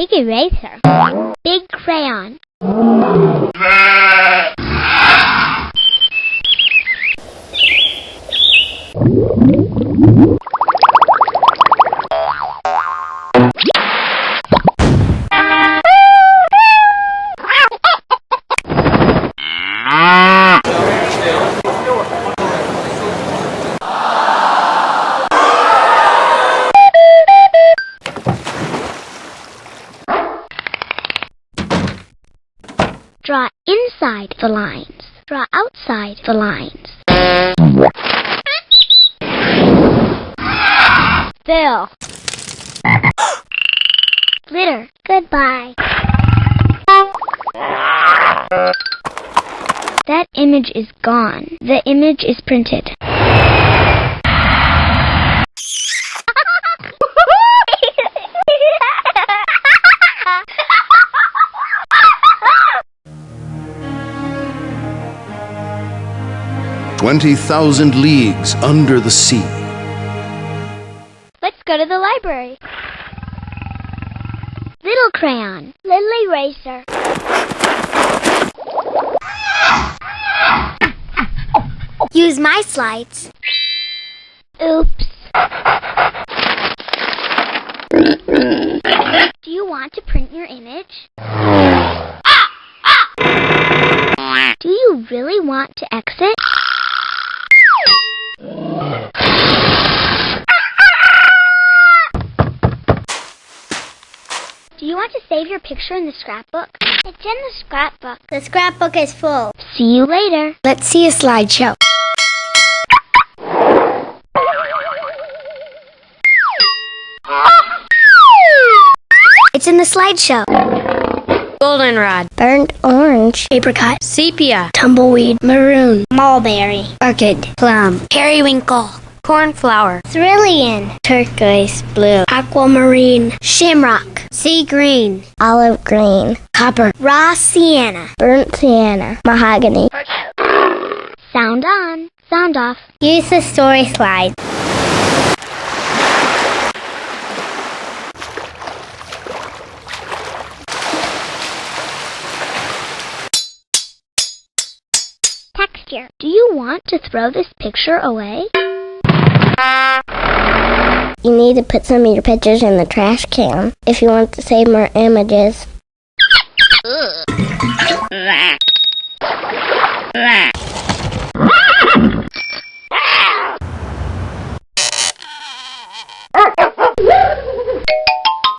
Big eraser. Big crayon. Draw inside the lines. Draw outside the lines. Fill. Glitter. Goodbye. That image is gone. The image is printed. 20,000 leagues under the sea. Let's go to the library. Little crayon. Little eraser. Use my slides. Oops. Do you want to print your image? Do you really want to exit? Do you want to save your picture in the scrapbook? It's in the scrapbook. The scrapbook is full. See you later. Let's see a slideshow. It's in the slideshow. Goldenrod, Burnt orange. apricot, sepia, Tumbleweed. Maroon. Mulberry. orchid, plum, periwinkle, cornflower, Cerulean. Turquoise blue. aquamarine, Shamrock. sea green, Olive green. copper, Raw sienna. Burnt sienna. Mahogany. Sound on. Sound off. Use the story slide. Texture. Do you want to throw this picture away? You need to put some of your pictures in the trash can if you want to save more images.